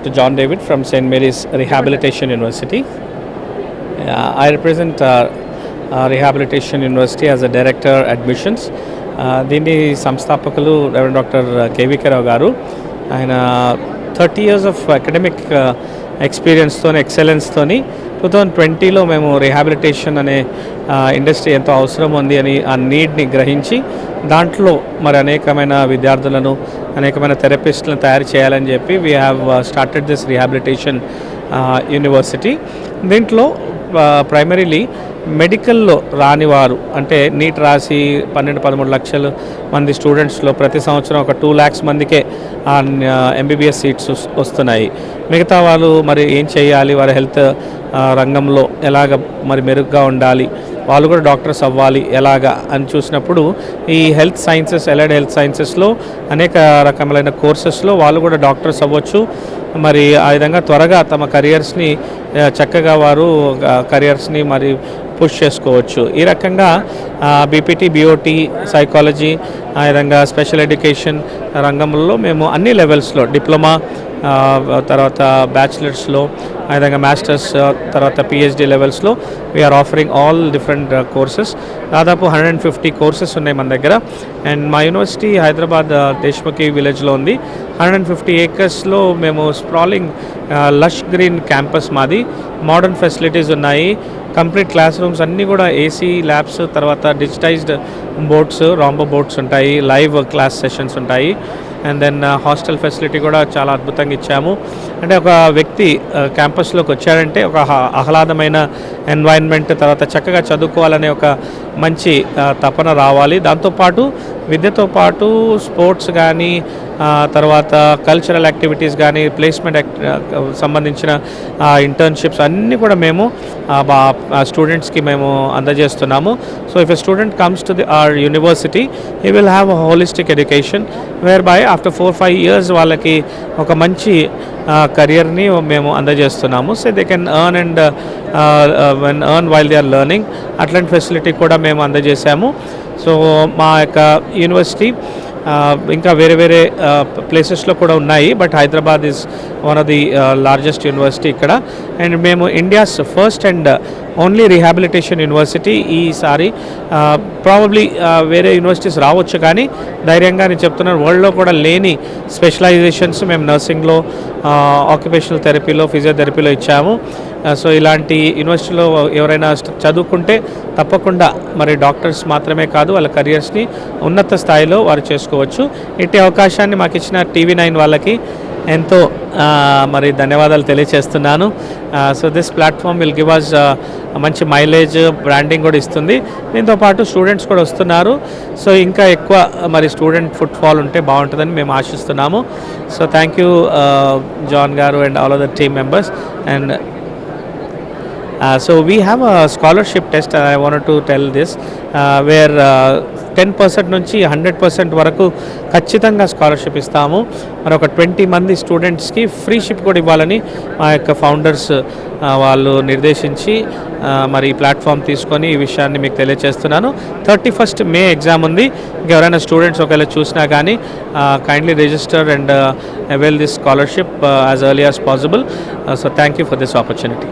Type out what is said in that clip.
Dr. John David from St. Mary's Rehabilitation University. I represent Rehabilitation University as a Director Admissions. దీని సంస్థాపకులు reverend doctor KVK రావు గారు. ఆయన 30 years of academic ఎక్స్పీరియన్స్తోని ఎక్సలెన్స్తోని 2020లో మేము rehabilitation అనే industry ఎంతో అవసరం ఉంది అని ఆ నీడ్ని గ్రహించి దాంట్లో మరి అనేకమైన విద్యార్థులను అనేకమైన థెరపిస్టులను తయారు చేయాలని చెప్పి we have started this rehabilitation university. దీంట్లో ప్రైమరీలీ మెడికల్లో రానివారు అంటే నీట్ రాసి 12-13 లక్షల మంది స్టూడెంట్స్లో ప్రతి సంవత్సరం ఒక 2 lakhs మందికే ఎంబీబీఎస్ సీట్స్ వస్తున్నాయి. మిగతా వాళ్ళు మరి ఏం చేయాలి, వారి హెల్త్ రంగంలో ఎలాగ మరి మెరుగ్గా ఉండాలి, వాళ్ళు కూడా డాక్టర్స్ అవ్వాలి ఎలాగా అని చూసినప్పుడు ఈ హెల్త్ సైన్సెస్ ఎలైడ్ హెల్త్ సైన్సెస్లో అనేక రకములైన కోర్సెస్లో వాళ్ళు కూడా డాక్టర్స్ అవ్వచ్చు. మరి ఆ విధంగా త్వరగా తమ కెరియర్స్ని చక్కగా వారు కెరియర్స్ని మరి పుష్ చేసుకోవచ్చు. ఈ రకంగా బీపీటీ, బీఓటీ, సైకాలజీ, ఆ విధంగా స్పెషల్ ఎడ్యుకేషన్ రంగంలో మేము అన్ని లెవెల్స్లో డిప్లొమా, తర్వాత బ్యాచిలర్స్లో, ఆ విధంగా మాస్టర్స్, తర్వాత పిహెచ్డి లెవెల్స్లో we're offering all different courses. దాదాపు 150 కోర్సెస్ ఉన్నాయి మన దగ్గర. అండ్ మా యూనివర్సిటీ హైదరాబాద్ దేశ్ముఖి విలేజ్లో ఉంది. 150 acresలో మేము స్ప్రాలింగ్ లష్ గ్రీన్ క్యాంపస్ మాది. మోడర్న్ ఫెసిలిటీస్ ఉన్నాయి. కంప్లీట్ క్లాస్ రూమ్స్ అన్నీ కూడా ఏసీ ల్యాబ్స్, తర్వాత డిజిటైజ్డ్ బోర్డ్స్, రాంబో బోర్డ్స్ ఉంటాయి, లైవ్ క్లాస్ సెషన్స్ ఉంటాయి. అండ్ దెన్ హాస్టల్ ఫెసిలిటీ కూడా చాలా అద్భుతంగా ఇచ్చాము. అంటే ఒక వ్యక్తి క్యాంపస్లోకి వచ్చాడంటే ఒక ఆహ్లాదమైన ఎన్వైరన్మెంట్, తర్వాత చక్కగా చదువుకోవాలనే ఒక మంచి తపన రావాలి. దాంతోపాటు విద్యతో పాటు స్పోర్ట్స్ కానీ, తర్వాత కల్చరల్ యాక్టివిటీస్ కానీ, ప్లేస్మెంట్ సంబంధించిన ఇంటర్న్షిప్స్ అన్నీ కూడా మేము స్టూడెంట్స్కి మేము అందజేస్తున్నాము. So if a student comes to our university he will have a holistic education whereby after 4-5 years వాళ్ళకి ఒక మంచి కెరియర్ని మేము అందజేస్తున్నాము. So they can earn while they are learning. అట్లాంటి ఫెసిలిటీ కూడా మేము అందజేసాము. సో మా యొక్క యూనివర్సిటీ ఇంకా వేరే వేరే ప్లేసెస్లో కూడా ఉన్నాయి, but Hyderabad is one of the largest university ఇక్కడ. అండ్ మేము India's first and only rehabilitation university. ఈసారి ప్రాబబ్లీ వేరే యూనివర్సిటీస్ రావచ్చు, కానీ ధైర్యంగా నేను చెప్తున్నాను, వరల్డ్లో కూడా లేని స్పెషలైజేషన్స్ మేము నర్సింగ్లో, ఆక్యుపేషనల్ థెరపీలో, ఫిజియోథెరపీలో ఇచ్చాము. సో ఇలాంటి యూనివర్సిటీలో ఎవరైనా చదువుకుంటే తప్పకుండా మరి డాక్టర్స్ మాత్రమే కాదు, వాళ్ళ కెరియర్స్ని ఉన్నత స్థాయిలో వారు చేసుకోవచ్చు. ఇట్టి అవకాశాన్ని మాకు ఇచ్చిన TV9 వాళ్ళకి ఎంతో మరి ధన్యవాదాలు తెలియజేస్తున్నాను. So this platform will give us మంచి మైలేజ్, బ్రాండింగ్ కూడా ఇస్తుంది. దీంతో పాటు స్టూడెంట్స్ కూడా వస్తున్నారు. సో ఇంకా ఎక్కువ మరి స్టూడెంట్ ఫుట్ఫాల్ ఉంటే బాగుంటుందని మేము ఆశిస్తున్నాము. సో థ్యాంక్ యూ జాన్ గారు and all of the team members. And so we have a scholarship test, I wanted to tell this, where 10% నుంచి 100% వరకు ఖచ్చితంగా స్కాలర్షిప్ ఇస్తాము. మరి ఒక 20 మంది స్టూడెంట్స్కి ఫ్రీ షిప్ కూడా ఇవ్వాలని మా యొక్క ఫౌండర్స్ వాళ్ళు నిర్దేశించి మరి ఈ ప్లాట్ఫామ్ తీసుకొని ఈ విషయాన్ని మీకు తెలియజేస్తున్నాను. 31st May ఎగ్జామ్ ఉంది. ఇంకెవరైనా స్టూడెంట్స్ ఒకవేళ చూసినా కానీ kindly register and avail this scholarship as early as possible. So thank you for this opportunity.